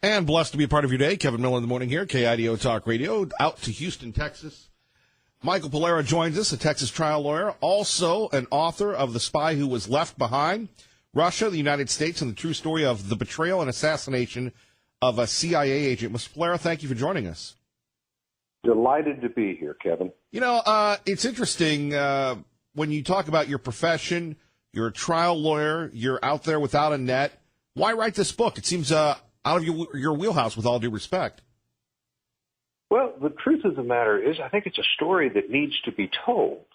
And blessed to be a part of your day. Kevin Miller in the morning here, KIDO Talk Radio, out to Houston, Texas. Michael Polera joins us, a Texas trial lawyer, also an author of The Spy Who Was Left Behind, Russia, the United States, and the True Story of the Betrayal and Assassination of a CIA Agent. Mr. Polera, thank you for joining us. Delighted to be here, Kevin. You know, it's interesting when you talk about your profession, you're a trial lawyer, you're out there without a net. Why write this book? It seems out of your wheelhouse, with all due respect. Well, the truth of the matter is I think it's a story that needs to be told.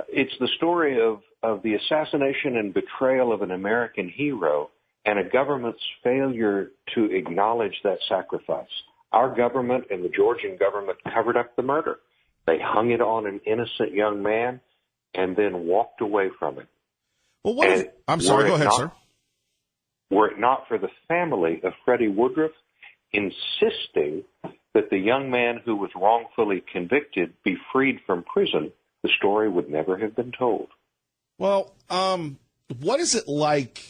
It's the story of the assassination and betrayal of an American hero and a government's failure to acknowledge that sacrifice. Our government and the Georgian government covered up the murder. They hung it on an innocent young man and then walked away from it. Well, I'm sorry, go ahead, sir. Were it not for the family of Freddie Woodruff insisting that the young man who was wrongfully convicted be freed from prison, the story would never have been told. Well, what is it like?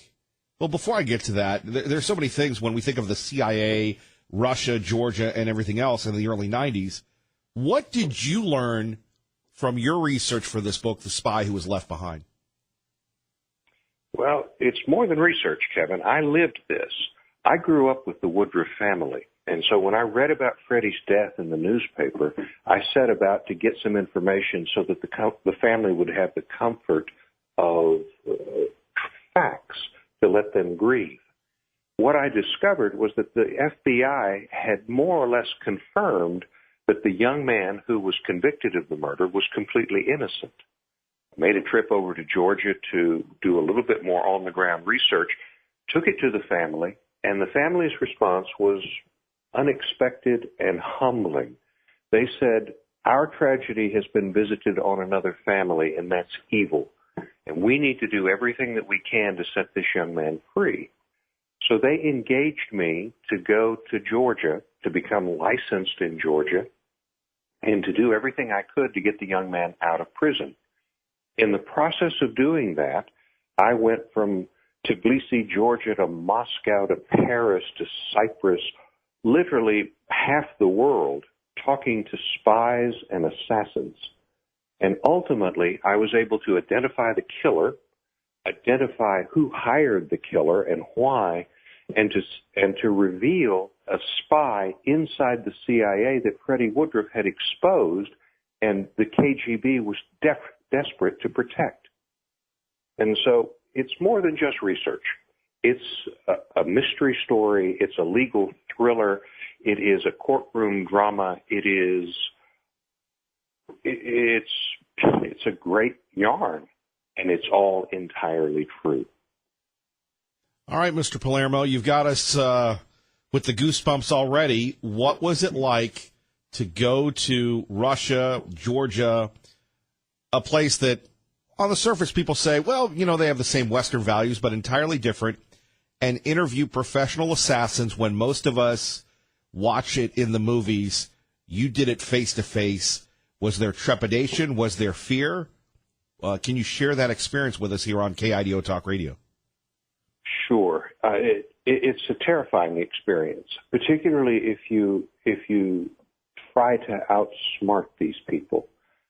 Well, before I get to that, there's so many things when we think of the CIA, Russia, Georgia, and everything else in the early 90s. What did you learn from your research for this book, The Spy Who Was Left Behind? Well, it's more than research, Kevin. I lived this. I grew up with the Woodruff family. And so when I read about Freddie's death in the newspaper, I set about to get some information so that the family would have the comfort of facts to let them grieve. What I discovered was that the FBI had more or less confirmed that the young man who was convicted of the murder was completely innocent. Made a trip over to Georgia to do a little bit more on-the-ground research, took it to the family, and the family's response was unexpected and humbling. They said, our tragedy has been visited on another family, and that's evil. And we need to do everything that we can to set this young man free. So they engaged me to go to Georgia, to become licensed in Georgia, and to do everything I could to get the young man out of prison. In the process of doing that, I went from Tbilisi, Georgia, to Moscow, to Paris, to Cyprus, literally half the world, talking to spies and assassins. And ultimately, I was able to identify the killer, identify who hired the killer and why, and to reveal a spy inside the CIA that Freddie Woodruff had exposed, and the KGB was desperate to protect. And so it's more than just research. It's a mystery story. It's a legal thriller. It is a courtroom drama. It's a great yarn, and it's all entirely true. All right, Mr. Palermo, you've got us with the goosebumps already. What was it like to go to Russia, Georgia, a place that on the surface people say, well, you know, they have the same Western values, but entirely different, and interview professional assassins when most of us watch it in the movies? You did it face to face. Was there trepidation? Was there fear? Can you share that experience with us here on KIDO Talk Radio? Sure. It's a terrifying experience, particularly if you try to outsmart these people.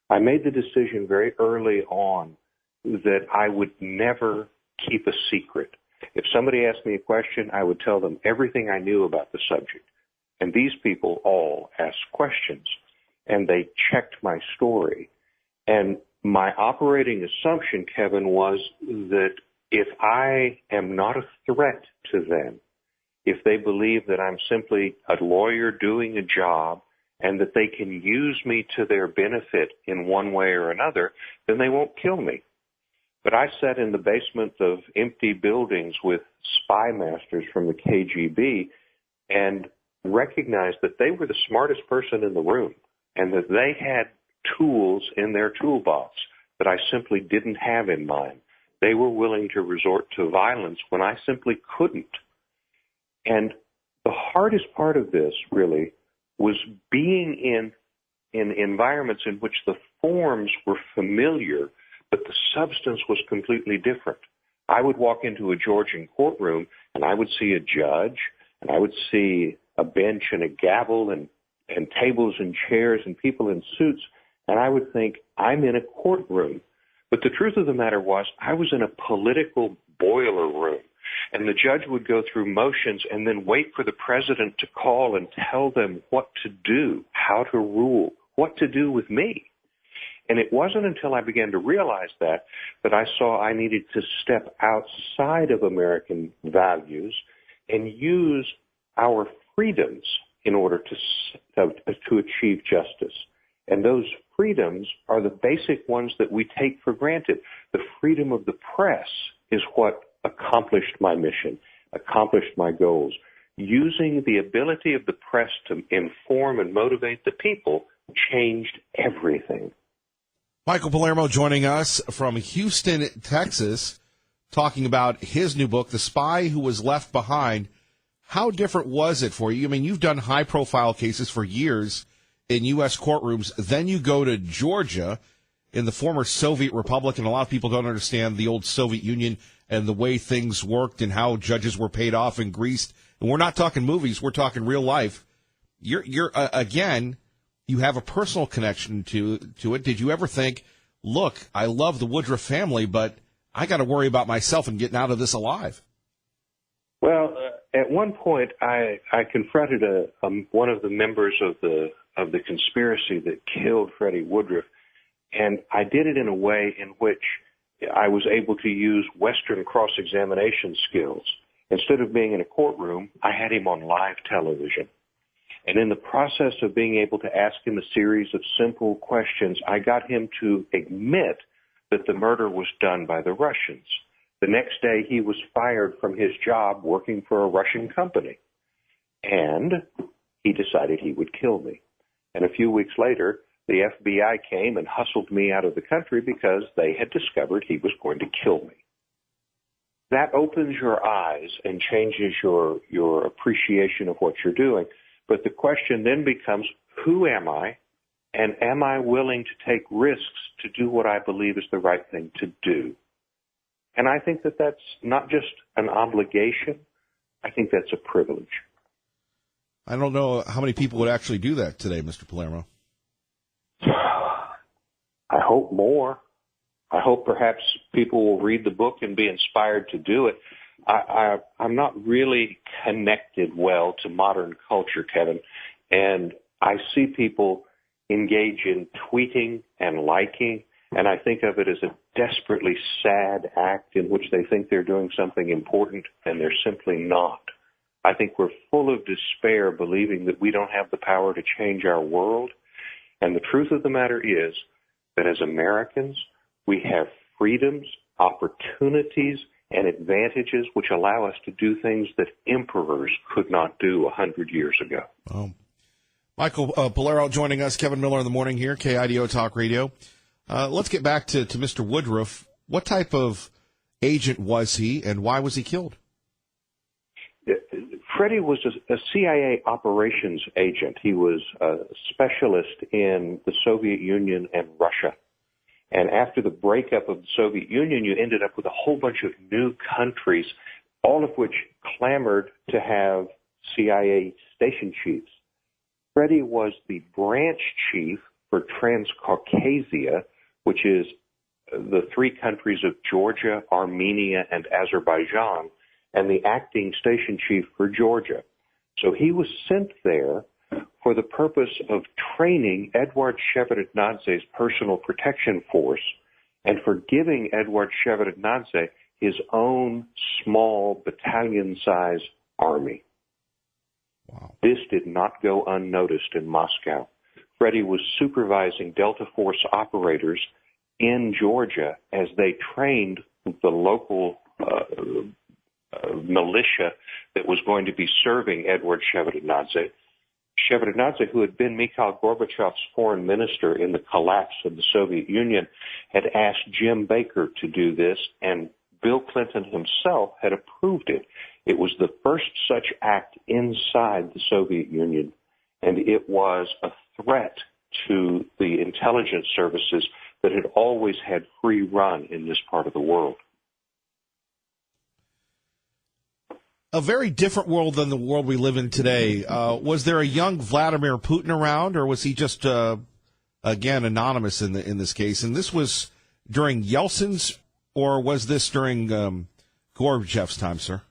I made the decision very early on that I would never keep a secret. If somebody asked me a question, I would tell them everything I knew about the subject. And these people all asked questions, and they checked my story. And my operating assumption, Kevin, was that if I am not a threat to them, if they believe that I'm simply a lawyer doing a job and that they can use me to their benefit in one way or another, then they won't kill me. But I sat in the basement of empty buildings with spy masters from the KGB and recognized that they were the smartest person in the room and that they had tools in their toolbox that I simply didn't have in mine. They were willing to resort to violence when I simply couldn't. And the hardest part of this, really, was being in environments in which the forms were familiar, but the substance was completely different. I would walk into a Georgian courtroom, and I would see a judge, and I would see a bench and a gavel and tables and chairs and people in suits, and I would think, I'm in a courtroom. But the truth of the matter was, I was in a political boiler room, and the judge would go through motions and then wait for the president to call and tell them what to do, how to rule, what to do with me. And it wasn't until I began to realize that I saw I needed to step outside of American values and use our freedoms in order to achieve justice. And those freedoms are the basic ones that we take for granted. The freedom of the press is what accomplished my mission, accomplished my goals. Using the ability of the press to inform and motivate the people changed everything. Michael Palermo joining us from Houston, Texas, talking about his new book, The Spy Who Was Left Behind. How different was it for you? I mean, you've done high-profile cases for years in U.S. courtrooms. Then you go to Georgia in the former Soviet Republic, and a lot of people don't understand the old Soviet Union and the way things worked and how judges were paid off and greased. And we're not talking movies. We're talking real life. You're again, you have a personal connection to it. Did you ever think, look, I love the Woodruff family, but I got to worry about myself and getting out of this alive? Well, at one point, I confronted one of the members of the conspiracy that killed Freddie Woodruff, and I did it in a way in which I was able to use Western cross-examination skills. Instead of being in a courtroom, I had him on live television. And in the process of being able to ask him a series of simple questions, I got him to admit that the murder was done by the Russians. The next day, he was fired from his job working for a Russian company. And he decided he would kill me. And a few weeks later, the FBI came and hustled me out of the country because they had discovered he was going to kill me. That opens your eyes and changes your appreciation of what you're doing. But the question then becomes, who am I? And am I willing to take risks to do what I believe is the right thing to do? And I think that that's not just an obligation. I think that's a privilege. I don't know how many people would actually do that today, Mr. Palermo. I hope more. I hope perhaps people will read the book and be inspired to do it. I'm not really connected well to modern culture, Kevin, and I see people engage in tweeting and liking, and I think of it as a desperately sad act in which they think they're doing something important, and they're simply not. I think we're full of despair believing that we don't have the power to change our world, and the truth of the matter is that as Americans, we have freedoms, opportunities, and advantages which allow us to do things that emperors could not do 100 years ago. Michael Palermo joining us, Kevin Miller in the morning here, KIDO Talk Radio. Let's get back to Mr. Woodruff. What type of agent was he, and why was he killed? Freddie was a CIA operations agent. He was a specialist in the Soviet Union and Russia. And after the breakup of the Soviet Union, you ended up with a whole bunch of new countries, all of which clamored to have CIA station chiefs. Freddie was the branch chief for Transcaucasia, which is the three countries of Georgia, Armenia, and Azerbaijan, and the acting station chief for Georgia. So he was sent there for the purpose of training Eduard Shevardnadze's personal protection force and for giving Eduard Shevardnadze his own small battalion-sized army. Wow. This did not go unnoticed in Moscow. Freddie was supervising Delta Force operators in Georgia as they trained the local militia that was going to be serving Eduard Shevardnadze. Shevardnadze, who had been Mikhail Gorbachev's foreign minister in the collapse of the Soviet Union, had asked Jim Baker to do this, and Bill Clinton himself had approved it. It was the first such act inside the Soviet Union, and it was a threat to the intelligence services that had always had free run in this part of the world. A very different world than the world we live in today. Was there a young Vladimir Putin around, or was he just again anonymous in this case? And this was during Yeltsin's, or was this during Gorbachev's time, sir?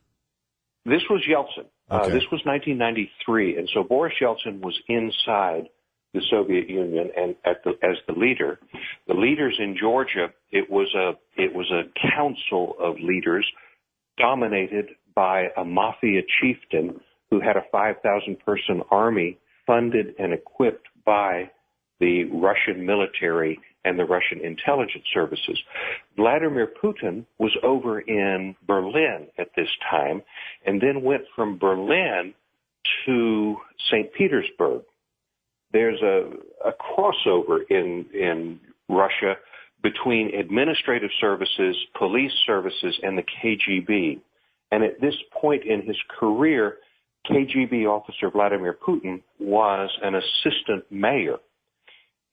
This was Yeltsin. Okay. This was 1993, and so Boris Yeltsin was inside the Soviet Union and as the leader. The leaders in Georgia, it was a council of leaders dominated by a mafia chieftain who had a 5,000-person army funded and equipped by the Russian military and the Russian intelligence services. Vladimir Putin was over in Berlin at this time and then went from Berlin to St. Petersburg. There's a crossover in Russia between administrative services, police services, and the KGB. And at this point in his career, KGB officer Vladimir Putin was an assistant mayor.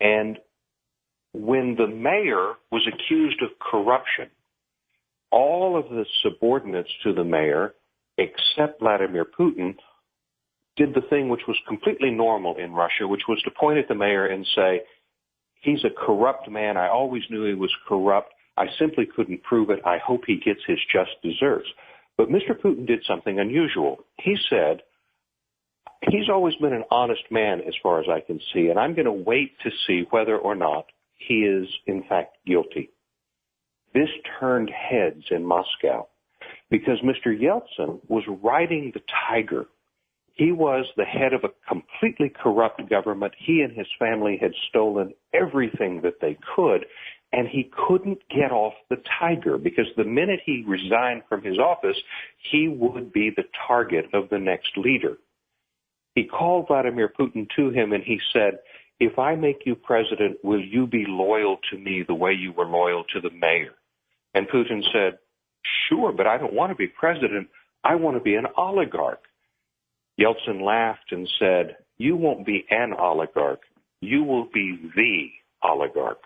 And when the mayor was accused of corruption, all of the subordinates to the mayor, except Vladimir Putin, did the thing which was completely normal in Russia, which was to point at the mayor and say, he's a corrupt man. I always knew he was corrupt. I simply couldn't prove it. I hope he gets his just deserts. But Mr. Putin did something unusual. He said, he's always been an honest man as far as I can see, and I'm going to wait to see whether or not he is in fact guilty. This turned heads in Moscow because Mr. Yeltsin was riding the tiger. He was the head of a completely corrupt government. He and his family had stolen everything that they could, and he couldn't get off the tiger because the minute he resigned from his office, he would be the target of the next leader. He called Vladimir Putin to him and he said, if I make you president, will you be loyal to me the way you were loyal to the mayor? And Putin said, sure, but I don't want to be president. I want to be an oligarch. Yeltsin laughed and said, you won't be an oligarch. You will be the oligarch.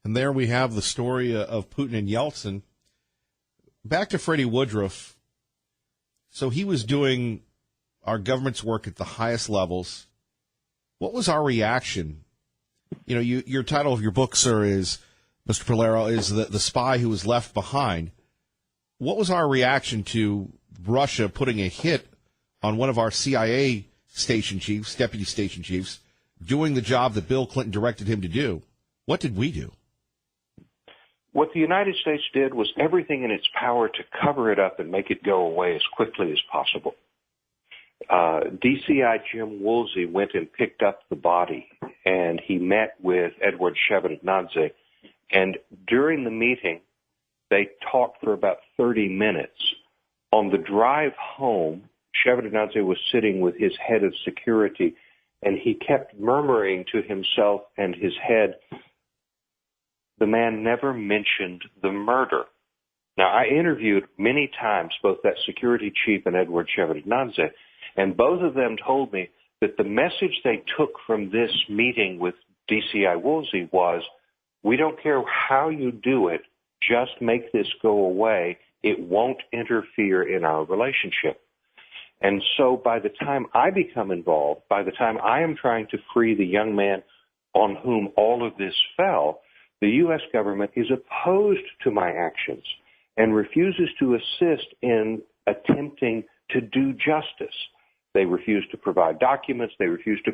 And there we have the story of Putin and Yeltsin. Back to Freddie Woodruff. So he was doing our government's work at the highest levels. What was our reaction? You know, your title of your book, sir, is, Mr. Pallaro, is the spy who was left behind. What was our reaction to Russia putting a hit on one of our CIA station chiefs, deputy station chiefs, doing the job that Bill Clinton directed him to do? What did we do? What the United States did was everything in its power to cover it up and make it go away as quickly as possible. DCI Jim Woolsey went and picked up the body, and he met with Edward Shevardnadze. And during the meeting, they talked for about 30 minutes. On the drive home, Shevardnadze was sitting with his head of security, and he kept murmuring to himself and his head, the man never mentioned the murder. Now, I interviewed many times both that security chief and Edward Shevardnadze, and both of them told me that the message they took from this meeting with DCI Woolsey was, we don't care how you do it, just make this go away. It won't interfere in our relationship. And so by the time I become involved, by the time I am trying to free the young man on whom all of this fell, the U.S. government is opposed to my actions and refuses to assist in attempting to do justice. They refuse to provide documents, they refuse to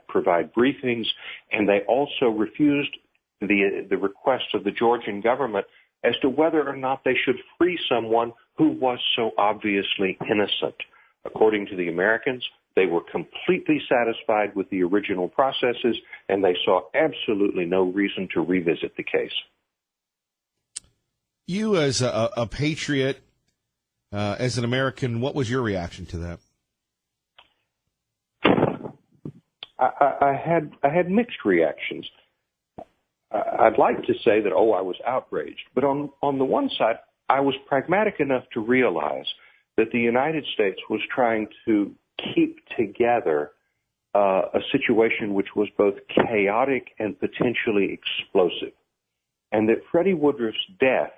provide briefings, and they also refused the request of the Georgian government as to whether or not they should free someone who was so obviously innocent. According to the Americans, they were completely satisfied with the original processes, and they saw absolutely no reason to revisit the case. You, as a patriot, as an American, what was your reaction to that? I had mixed reactions. I'd like to say that, I was outraged. But on the one side, I was pragmatic enough to realize that the United States was trying to keep together a situation which was both chaotic and potentially explosive. And that Freddie Woodruff's death,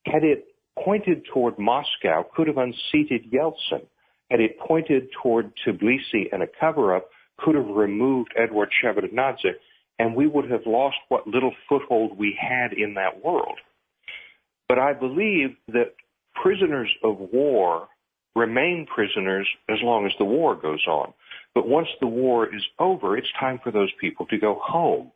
had it pointed toward Moscow, could have unseated Yeltsin. Had it pointed toward Tbilisi and a cover-up, could have removed Eduard Shevardnadze, and we would have lost what little foothold we had in that world. But I believe that prisoners of war remain prisoners as long as the war goes on. But once the war is over, it's time for those people to go home.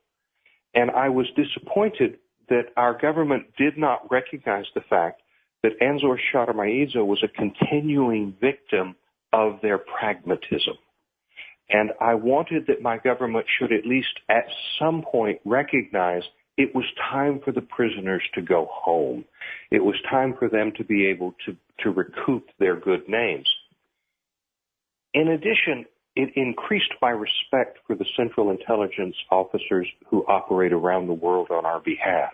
And I was disappointed that our government did not recognize the fact that Anzor Sharmaidze was a continuing victim of their pragmatism. And I wanted that my government should at least at some point recognize it was time for the prisoners to go home. It was time for them to be able to recoup their good names. In addition, it increased my respect for the Central Intelligence officers who operate around the world on our behalf.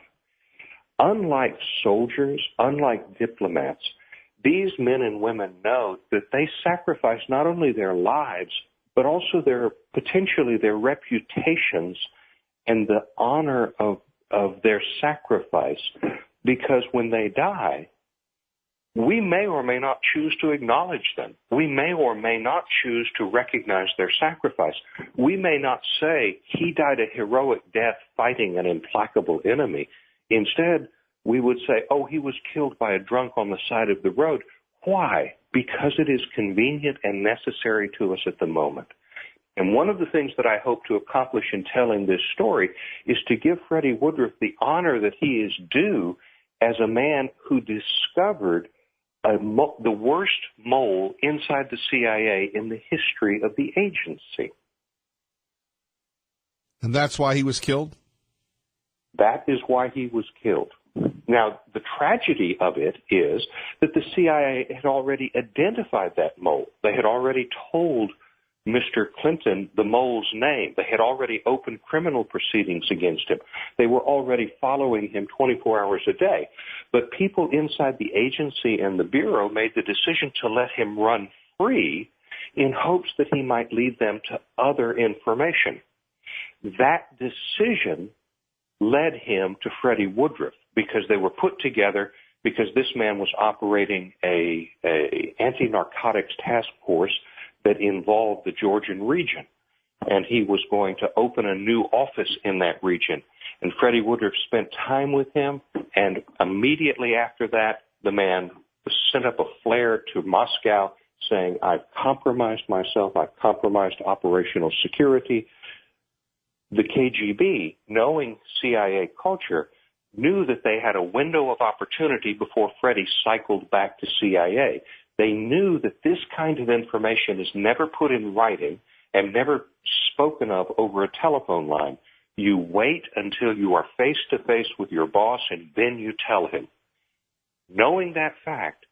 Unlike soldiers, unlike diplomats, these men and women know that they sacrifice not only their lives, but also potentially their reputations and the honor of their sacrifice, because when they die, we may or may not choose to acknowledge them. We may or may not choose to recognize their sacrifice. We may not say, he died a heroic death fighting an implacable enemy. Instead, we would say, oh, he was killed by a drunk on the side of the road. Why? Because it is convenient and necessary to us at the moment. And one of the things that I hope to accomplish in telling this story is to give Freddie Woodruff the honor that he is due as a man who discovered the worst mole inside the CIA in the history of the agency. And that's why he was killed? That is why he was killed. Now, the tragedy of it is that the CIA had already identified that mole. They had already told Mr. Clinton the mole's name. They had already opened criminal proceedings against him. They were already following him 24 hours a day. But people inside the agency and the Bureau made the decision to let him run free in hopes that he might lead them to other information. That decision led him to Freddie Woodruff, because they were put together because this man was operating a anti-narcotics task force that involved the Georgian region. And he was going to open a new office in that region. And Freddie Woodruff spent time with him, and immediately after that, the man sent up a flare to Moscow saying, I've compromised myself, I've compromised operational security. The KGB, knowing CIA culture, knew that they had a window of opportunity before Freddie cycled back to CIA. They knew that this kind of information is never put in writing and never spoken of over a telephone line. You wait until you are face to face with your boss, and then you tell him. Knowing that fact,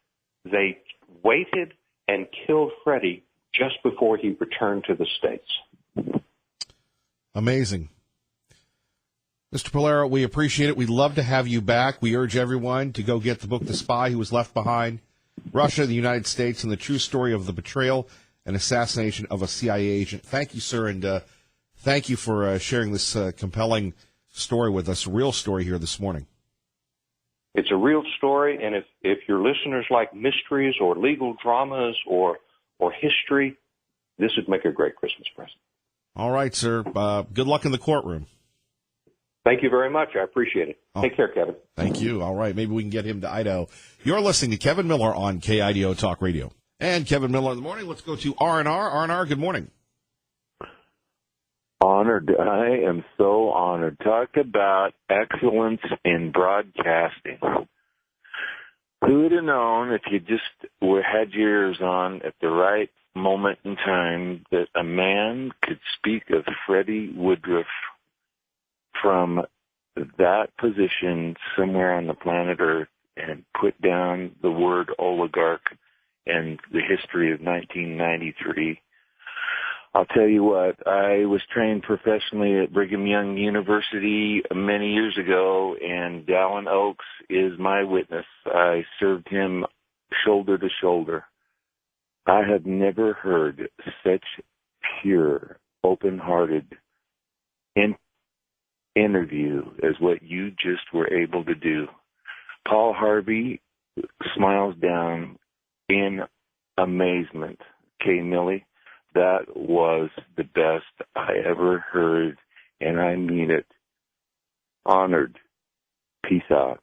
they waited and killed Freddie just before he returned to the States. Amazing. Mr. Pallaro, we appreciate it. We'd love to have you back. We urge everyone to go get the book, The Spy Who Was Left Behind, Russia, the United States, and the True Story of the Betrayal and Assassination of a CIA Agent. Thank you, sir, and thank you for sharing this compelling story with us, a real story here this morning. It's a real story, and if your listeners like mysteries or legal dramas or history, this would make a great Christmas present. All right, sir. Good luck in the courtroom. Thank you very much. I appreciate it. Take care, Kevin. Thank you. All right. Maybe we can get him to Idaho. You're listening to Kevin Miller on KIDO Talk Radio. And Kevin Miller in the morning. Let's go to R&R. R&R, good morning. Honored. I am so honored. Talk about excellence in broadcasting. Who would have known, if you just had your ears on at the right moment in time, that a man could speak of Freddie Woodruff from that position somewhere on the planet Earth and put down the word oligarch and the history of 1993. I'll tell you what, I was trained professionally at Brigham Young University many years ago, and Dallin Oaks is my witness. I served him shoulder to shoulder. I have never heard such pure, open-hearted interview as what you just were able to do. Paul Harvey smiles down in amazement. Okay, Millie, that was the best I ever heard, and I mean it. Honored. Peace out.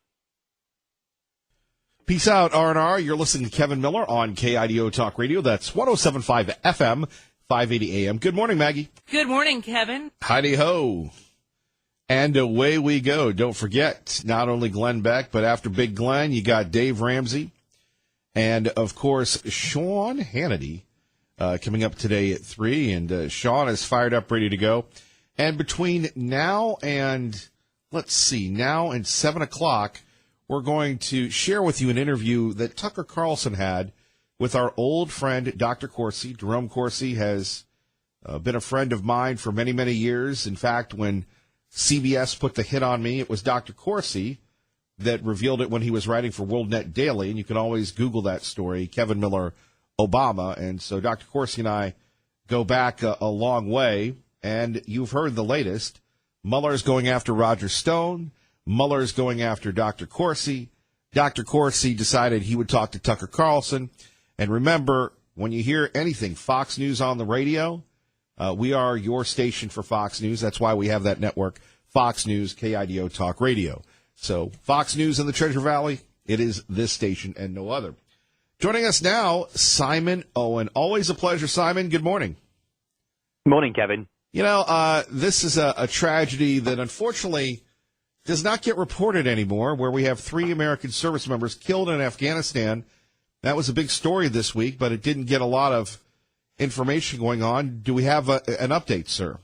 Peace out, R&R. You're listening to Kevin Miller on KIDO Talk Radio. That's 107.5 FM, 580 AM. Good morning, Maggie. Good morning, Kevin. Heidi ho. And away we go. Don't forget, not only Glenn Beck, but after Big Glenn, you got Dave Ramsey. And, of course, Sean Hannity coming up today at 3. And Sean is fired up, ready to go. And between now and, now and 7 o'clock, we're going to share with you an interview that Tucker Carlson had with our old friend, Dr. Corsi. Jerome Corsi has been a friend of mine for many, many years. In fact, when CBS put the hit on me, it was Dr. Corsi that revealed it when he was writing for WorldNet Daily, and you can always Google that story, Kevin Miller, Obama. And so Dr. Corsi and I go back a long way, and you've heard the latest. Mueller's going after Roger Stone. Mueller's going after Dr. Corsi. Dr. Corsi decided he would talk to Tucker Carlson. And remember, when you hear anything Fox News on the radio, we are your station for Fox News. That's why we have that network, Fox News, KIDO Talk Radio. So Fox News in the Treasure Valley, it is this station and no other. Joining us now, Simon Owen. Always a pleasure, Simon. Good morning. Morning, Kevin. You know, this is a tragedy that unfortunately does not get reported anymore, where we have 3 American service members killed in Afghanistan. That was a big story this week, but it didn't get a lot of information going on. Do we have an update, sir?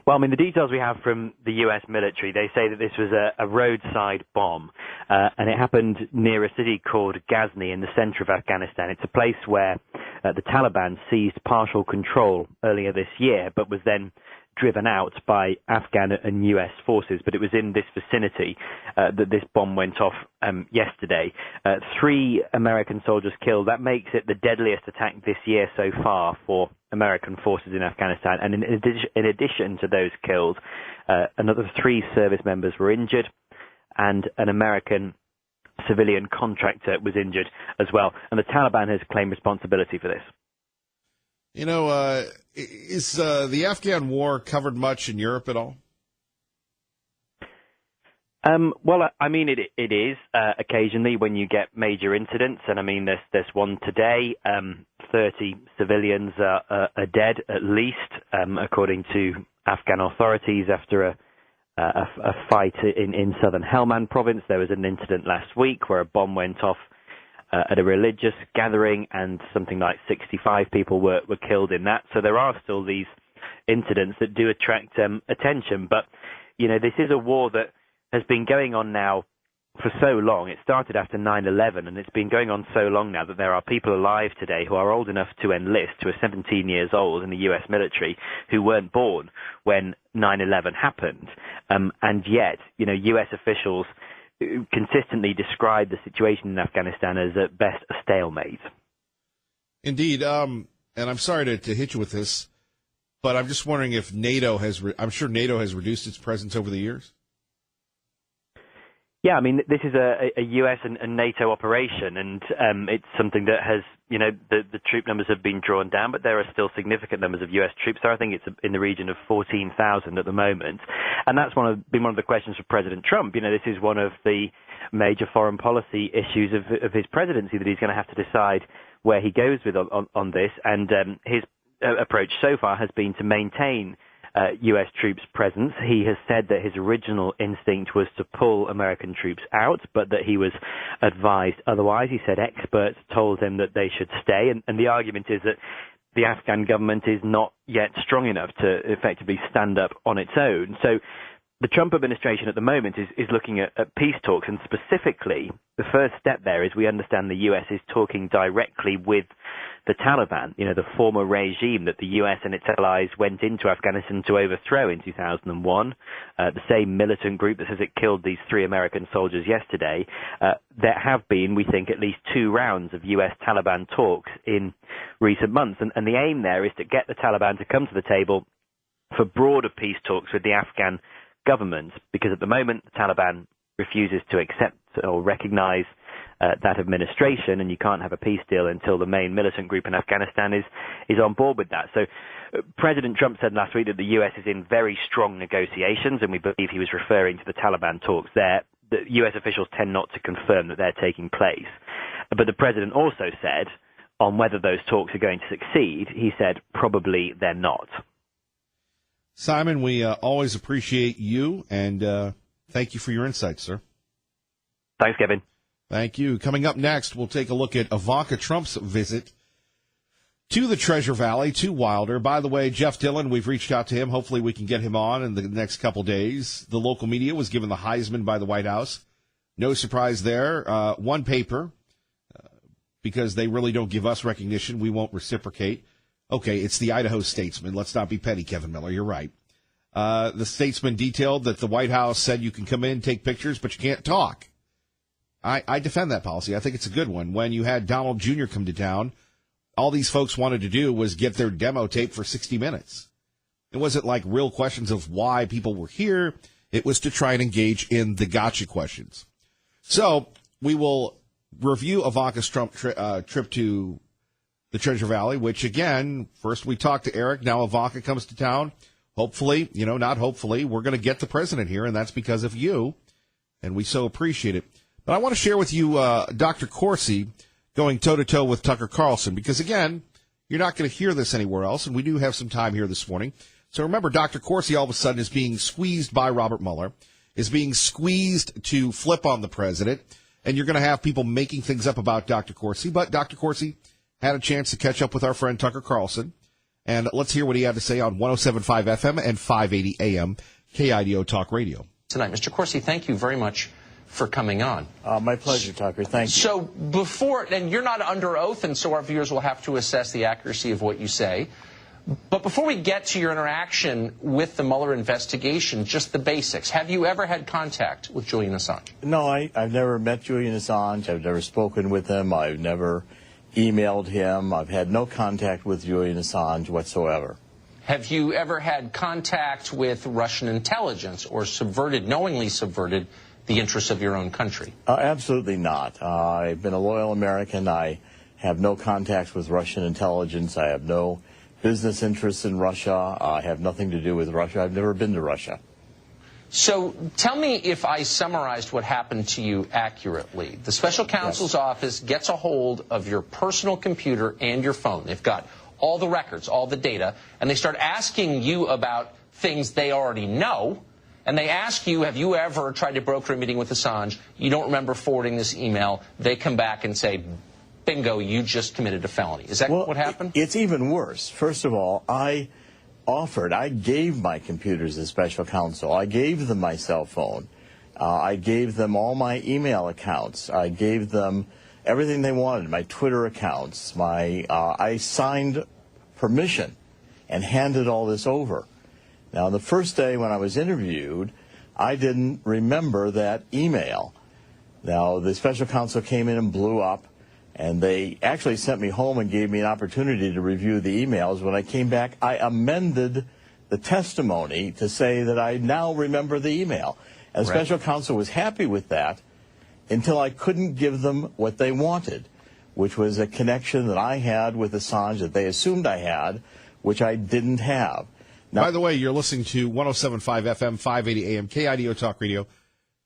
Well, I mean, the details we have from the U.S. military, they say that this was a roadside bomb, and it happened near a city called Ghazni in the center of Afghanistan. It's a place where the Taliban seized partial control earlier this year, but was then driven out by Afghan and U.S. forces. But it was in this vicinity that this bomb went off yesterday. 3 American soldiers killed. That makes it the deadliest attack this year so far for American forces in Afghanistan. And in addition to those killed, another 3 service members were injured, and an American civilian contractor was injured as well. And the Taliban has claimed responsibility for this. You know, is the Afghan war covered much in Europe at all? Well, I mean, it is occasionally when you get major incidents, and I mean, there's one today. 30 civilians are dead at least, according to Afghan authorities, after a fight in southern Helmand province. There was an incident last week where a bomb went off at a religious gathering, and something like 65 people were killed in that. So there are still these incidents that do attract attention. But, you know, this is a war that has been going on now for so long. It started after 9/11, and it's been going on so long now that there are people alive today who are old enough to enlist, who are 17 years old in the U.S. military, who weren't born when 9/11 happened. And yet, you know, U.S. officials consistently describe the situation in Afghanistan as at best a stalemate. Indeed, and I'm sorry to hit you with this, but I'm just wondering if NATO has. I'm sure NATO has reduced its presence over the years. Yeah, I mean, this is a U.S. and NATO operation, and it's something that has, you know, the troop numbers have been drawn down, but there are still significant numbers of U.S. troops. So I think it's in the region of 14,000 at the moment. And that's been one of the questions for President Trump. You know, this is one of the major foreign policy issues of his presidency, that he's going to have to decide where he goes with on this. And his approach so far has been to maintain U.S. troops' presence. He has said that his original instinct was to pull American troops out, but that he was advised otherwise. He said experts told him that they should stay, and the argument is that the Afghan government is not yet strong enough to effectively stand up on its own. So the Trump administration at the moment is looking at peace talks, and specifically the first step there is we understand the U.S. is talking directly with the Taliban, you know, the former regime that the U.S. and its allies went into Afghanistan to overthrow in 2001, the same militant group that says it killed these 3 American soldiers yesterday. There have been, we think, at least 2 rounds of U.S. Taliban talks in recent months, and the aim there is to get the Taliban to come to the table for broader peace talks with the Afghan government, because at the moment the Taliban refuses to accept or recognize that administration, and you can't have a peace deal until the main militant group in Afghanistan is on board with that. So President Trump said last week that the U.S. is in very strong negotiations, and we believe he was referring to the Taliban talks there. The U.S. officials tend not to confirm that they're taking place. But the president also said on whether those talks are going to succeed, he said probably they're not. Simon, we always appreciate you, and thank you for your insights, sir. Thanks, Kevin. Thank you. Coming up next, we'll take a look at Ivanka Trump's visit to the Treasure Valley, to Wilder. By the way, Jeff Dillon, we've reached out to him. Hopefully we can get him on in the next couple days. The local media was given the Heisman by the White House. No surprise there. One paper, because they really don't give us recognition, we won't reciprocate. Okay, it's the Idaho Statesman. Let's not be petty, Kevin Miller. You're right. The Statesman detailed that the White House said you can come in, take pictures, but you can't talk. I defend that policy. I think it's a good one. When you had Donald Jr. come to town, all these folks wanted to do was get their demo tape for 60 minutes. It wasn't like real questions of why people were here. It was to try and engage in the gotcha questions. So we will review Ivanka's Trump trip to the Treasure Valley, which, again, first we talked to Eric. Now Ivanka comes to town. Hopefully, not hopefully, we're going to get the president here, and that's because of you, and we so appreciate it. But I want to share with you Dr. Corsi going toe-to-toe with Tucker Carlson, because, again, you're not going to hear this anywhere else, and we do have some time here this morning. So remember, Dr. Corsi all of a sudden is being squeezed by Robert Mueller, is being squeezed to flip on the president, and you're going to have people making things up about Dr. Corsi. But Dr. Corsi had a chance to catch up with our friend Tucker Carlson, and let's hear what he had to say on 107.5 FM and 580 AM KIDO Talk Radio. Tonight, Mr. Corsi, thank you very much for coming on. My pleasure, Tucker. Thank you. So before, and you're not under oath, and so our viewers will have to assess the accuracy of what you say. But before we get to your interaction with the Mueller investigation, just the basics. Have you ever had contact with Julian Assange? No, I've never met Julian Assange. I've never spoken with him. I've never emailed him. I've had no contact with Julian Assange whatsoever. Have you ever had contact with Russian intelligence or knowingly subverted the interests of your own country? Absolutely not. I've been a loyal American. I have no contacts with Russian intelligence. I have no business interests in Russia. I have nothing to do with Russia. I've never been to Russia. So tell me if I summarized what happened to you accurately. The special counsel's office gets a hold of your personal computer and your phone. They've got all the records, all the data, and they start asking you about things they already know. And they ask you, have you ever tried to broker a meeting with Assange? You don't remember forwarding this email. They come back and say, bingo, you just committed a felony. Is that what happened? It's even worse. First of all, I gave my computers to special counsel. I gave them my cell phone. I gave them all my email accounts. I gave them everything they wanted, my Twitter accounts. I signed permission and handed all this over. Now, the first day when I was interviewed, I didn't remember that email. Now, the special counsel came in and blew up, and they actually sent me home and gave me an opportunity to review the emails. When I came back, I amended the testimony to say that I now remember the email. And the special counsel was happy with that until I couldn't give them what they wanted, which was a connection that I had with Assange that they assumed I had, which I didn't have. Now, by the way, you're listening to 107.5 FM, 580 AM, KIDO Talk Radio.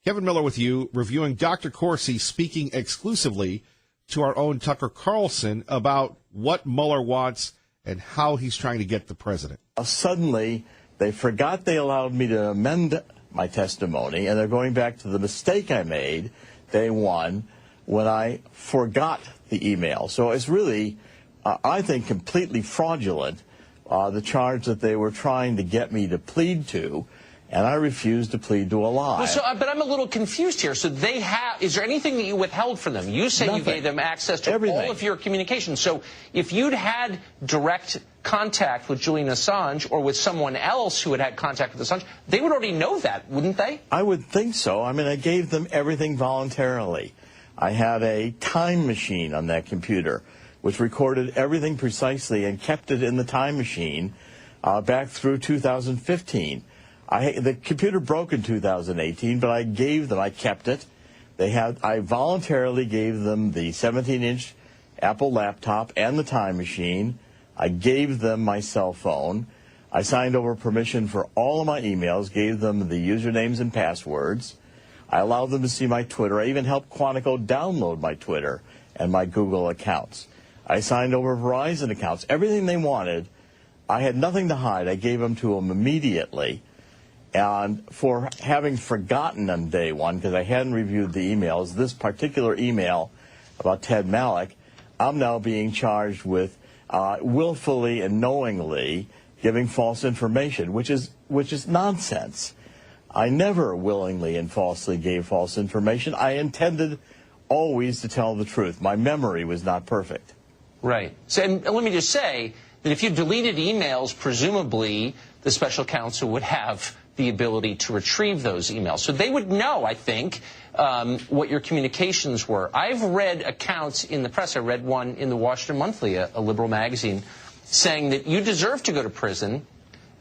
Kevin Miller with you, reviewing Dr. Corsi speaking exclusively to our own Tucker Carlson about what Mueller wants and how he's trying to get the president. Suddenly, they forgot they allowed me to amend my testimony, and they're going back to the mistake I made day one when I forgot the email. So it's really, I think, completely fraudulent. The charge that they were trying to get me to plead to, and I refused to plead to a lie. Well, but I'm a little confused here. So they have, is there anything that you withheld from them? You say you gave them access to all of your communication. So if you'd had direct contact with Julian Assange or with someone else who had had contact with Assange, they would already know that, wouldn't they? I would think so. I mean, I gave them everything voluntarily. I had a time machine on that computer, which recorded everything precisely and kept it in the time machine back through 2015. The computer broke in 2018, but I kept it. I voluntarily gave them the 17-inch Apple laptop and the time machine. I gave them my cell phone. I signed over permission for all of my emails, gave them the usernames and passwords. I allowed them to see my Twitter. I even helped Quantico download my Twitter and my Google accounts. I signed over Verizon accounts. Everything they wanted, I had nothing to hide. I gave them to them immediately. And for having forgotten on day one, because I hadn't reviewed the emails, this particular email about Ted Malloch, I'm now being charged with willfully and knowingly giving false information, which is nonsense. I never willingly and falsely gave false information. I intended always to tell the truth. My memory was not perfect. Right. So, and let me just say that if you deleted emails, presumably the special counsel would have the ability to retrieve those emails. So they would know, I think, what your communications were. I've read accounts in the press. I read one in the Washington Monthly, a liberal magazine, saying that you deserve to go to prison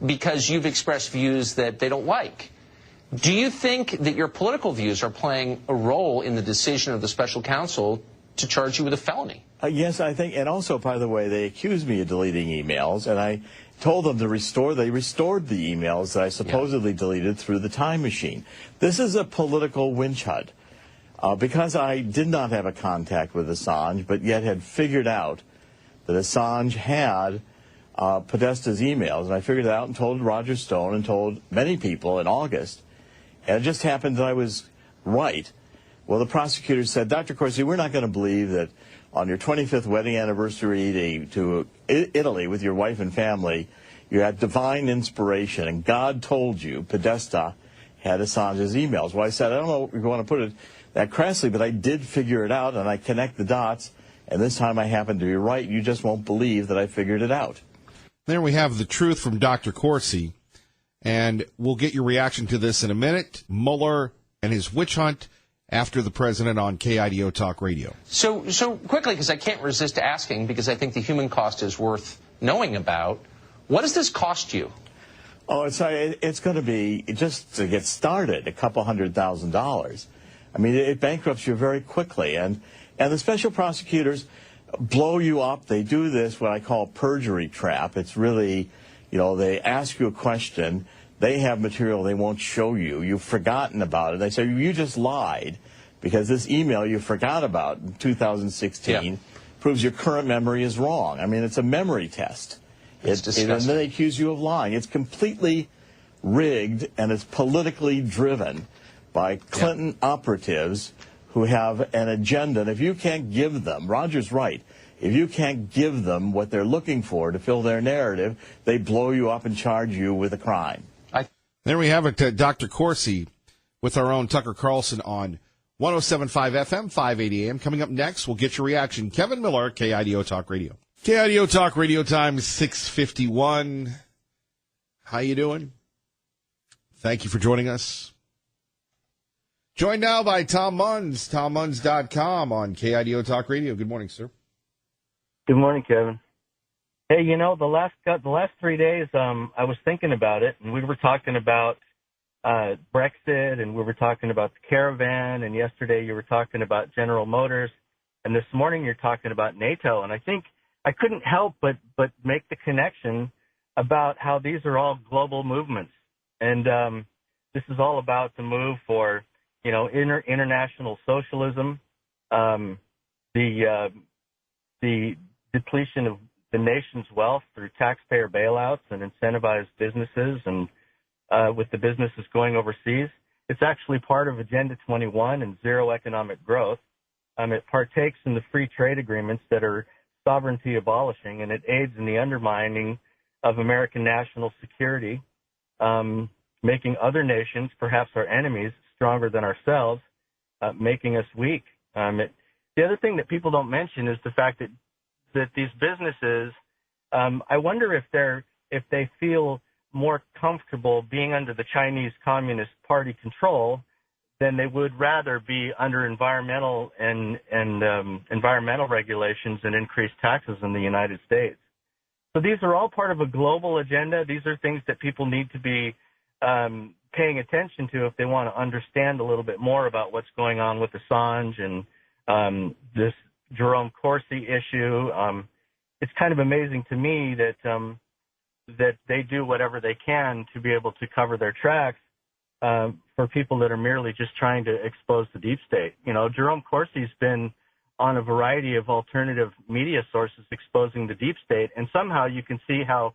because you've expressed views that they don't like. Do you think that your political views are playing a role in the decision of the special counsel to charge you with a felony? Yes, I think. And also, by the way, they accused me of deleting emails, and I told them to restore. They restored the emails that I supposedly deleted through the time machine. This is a political witch hunt. Because I did not have a contact with Assange, but yet had figured out that Assange had Podesta's emails, and I figured it out and told Roger Stone and told many people in August. And it just happened that I was right. Well, the prosecutor said, Dr. Corsi, we're not going to believe that on your 25th wedding anniversary to Italy with your wife and family, you had divine inspiration, and God told you Podesta had Assange's emails. Well, I said, I don't know if you want to put it that crassly, but I did figure it out, and I connect the dots, and this time I happen to be right. You just won't believe that I figured it out. There we have the truth from Dr. Corsi. And we'll get your reaction to this in a minute. Mueller and his witch hunt after the president on KIDO Talk Radio. So quickly, because I can't resist asking, because I think the human cost is worth knowing about, what does this cost you? Oh, it's going to be, just to get started, $200,000. I mean, it bankrupts you very quickly. And the special prosecutors blow you up. They do this, what I call perjury trap. It's really, they ask you a question. They have material they won't show you. You've forgotten about it. They say, you just lied because this email you forgot about in 2016 proves your current memory is wrong. I mean, it's a memory test. It's disgusting. And then they accuse you of lying. It's completely rigged, and it's politically driven by Clinton operatives who have an agenda. And if you can't give them, Roger's right, if you can't give them what they're looking for to fill their narrative, they blow you up and charge you with a crime. There we have it, Dr. Corsi with our own Tucker Carlson on 107.5 FM, 580 AM. Coming up next, we'll get your reaction. Kevin Miller, KIDO Talk Radio. KIDO Talk Radio time is 6:51. How you doing? Thank you for joining us. Joined now by Tom Munns, TomMunns.com on KIDO Talk Radio. Good morning, sir. Good morning, Kevin. Hey, the last 3 days, I was thinking about it, and we were talking about Brexit, and we were talking about the caravan, and yesterday you were talking about General Motors, and this morning you're talking about NATO, and I think I couldn't help but make the connection about how these are all global movements, and this is all about the move for international socialism, the depletion of the nation's wealth through taxpayer bailouts and incentivized businesses, and with the businesses going overseas. It's actually part of Agenda 21 and zero economic growth. It partakes in the free trade agreements that are sovereignty abolishing, and it aids in the undermining of American national security, making other nations, perhaps our enemies, stronger than ourselves, making us weak. The other thing that people don't mention is the fact that these businesses, I wonder if they feel more comfortable being under the Chinese Communist Party control than they would rather be under environmental and environmental regulations and increased taxes in the United States. So these are all part of a global agenda. These are things that people need to be paying attention to if they want to understand a little bit more about what's going on with Assange and this Jerome Corsi issue. It's kind of amazing to me that they do whatever they can to be able to cover their tracks for people that are merely just trying to expose the deep state. You know, Jerome Corsi's been on a variety of alternative media sources exposing the deep state, and somehow you can see how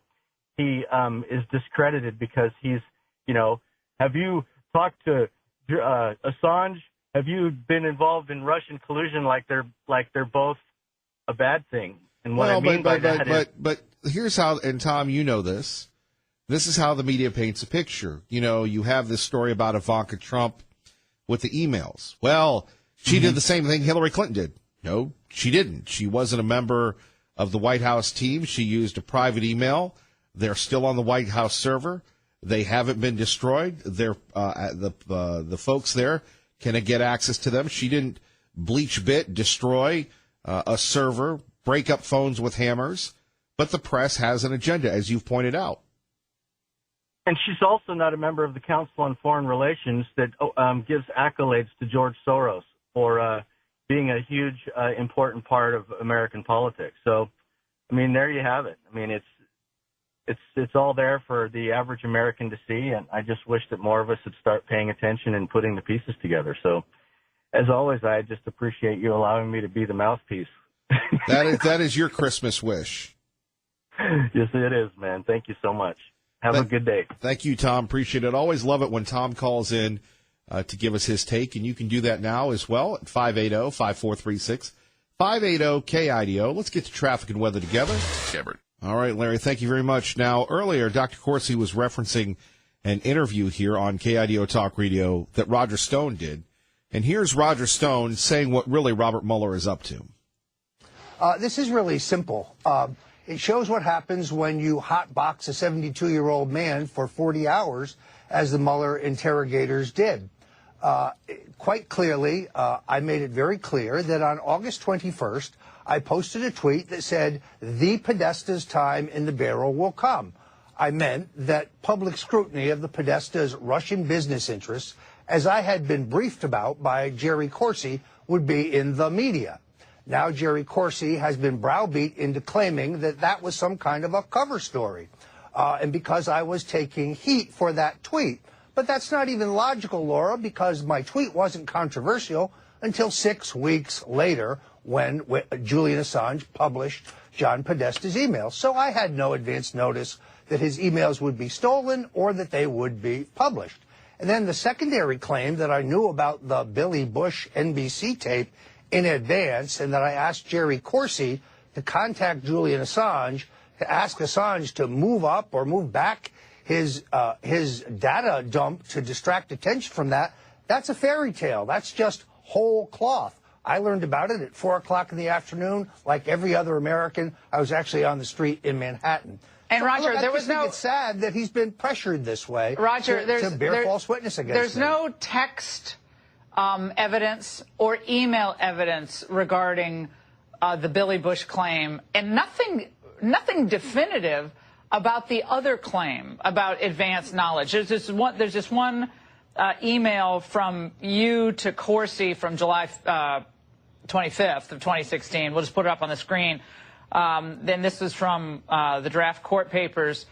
he is discredited because he's, you know, have you talked to Assange? Have you been involved in Russian collusion? Like they're both a bad thing. And what I mean by that but here's how, and Tom, you know this. This is how the media paints a picture. You know, you have this story about Ivanka Trump with the emails. Well, she did the same thing Hillary Clinton did. No, she didn't. She wasn't a member of the White House team. She used a private email. They're still on the White House server. They haven't been destroyed. They're the folks there can get access to them. She didn't destroy a server, break up phones with hammers. But the press has an agenda, as you've pointed out. And she's also not a member of the Council on Foreign Relations that gives accolades to George Soros for being a huge, important part of American politics. So, I mean, there you have it. I mean, it's all there for the average American to see, and I just wish that more of us would start paying attention and putting the pieces together. So, as always, I just appreciate you allowing me to be the mouthpiece. That is your Christmas wish. Yes, it is, man. Thank you so much. Have a good day. Thank you, Tom. Appreciate it. Always love it when Tom calls in to give us his take, and you can do that now as well at 580-5436, 580-KIDO. Let's get to traffic and weather together. All right, Larry, thank you very much. Now, earlier, Dr. Corsi was referencing an interview here on KIDO Talk Radio that Roger Stone did, and here's Roger Stone saying what really Robert Mueller is up to. This is really simple. It shows what happens when you hotbox a 72-year-old man for 40 hours, as the Mueller interrogators did. Quite clearly, I made it very clear that on August 21st, I posted a tweet that said, "The Podesta's time in the barrel will come." I meant that public scrutiny of the Podesta's Russian business interests, as I had been briefed about by Jerry Corsi, would be in the media. Now Jerry Corsi has been browbeat into claiming that that was some kind of a cover story. And because I was taking heat for that tweet. But that's not even logical, Laura, because my tweet wasn't controversial until 6 weeks later when Julian Assange published John Podesta's emails. So I had no advance notice that his emails would be stolen or that they would be published. And then the secondary claim that I knew about the Billy Bush NBC tape in advance, and that I asked Jerry Corsi to contact Julian Assange to ask Assange to move up or move back his data dump to distract attention from that. That's a fairy tale. That's just whole cloth. I learned about it at 4 o'clock in the afternoon, like every other American. I was actually on the street in Manhattan. And so, Roger, look, there was no. It's sad that he's been pressured this way. Roger, to bear false witness against There's him. no text evidence or email evidence regarding the Billy Bush claim, and nothing definitive about the other claim about advanced knowledge. There's just one email from you to Corsi from July 25th of 2016. We'll just put it up on the screen. Then this is from the draft court papers.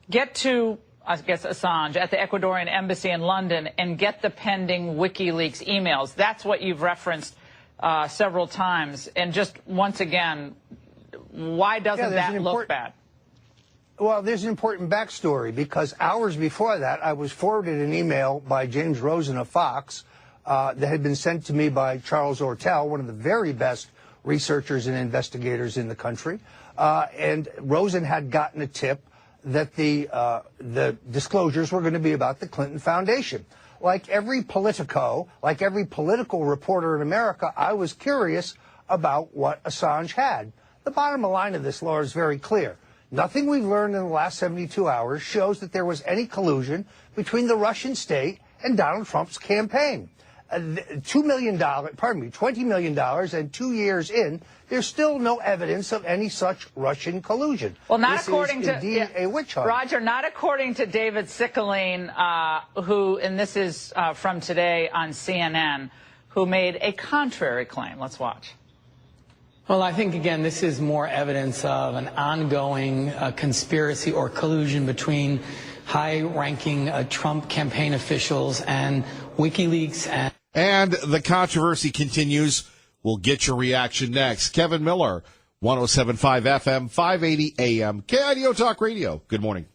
Get to, I guess, Assange at the Ecuadorian embassy in London and get the pending WikiLeaks emails. That's what you've referenced several times. And just once again, why doesn't that look bad? Well, there's an important backstory, because hours before that, I was forwarded an email by James Rosen of Fox that had been sent to me by Charles Ortel, one of the very best researchers and investigators in the country. And Rosen had gotten a tip that the disclosures were going to be about the Clinton Foundation. Like every politico, like every political reporter in America, I was curious about what Assange had. The bottom line of this, Laura, is very clear. Nothing we've learned in the last 72 hours shows that there was any collusion between the Russian state and Donald Trump's campaign. $20 million, and 2 years in, there's still no evidence of any such Russian collusion. Well, not this according is to indeed a witch hunt. Roger. Not according to David Sickeline, who, and this is from today on CNN, who made a contrary claim. Let's watch. Well, I think, again, this is more evidence of an ongoing conspiracy or collusion between high-ranking Trump campaign officials and WikiLeaks. And the controversy continues. We'll get your reaction next. Kevin Miller, 107.5 FM, 580 AM, KIDO Talk Radio. Good morning.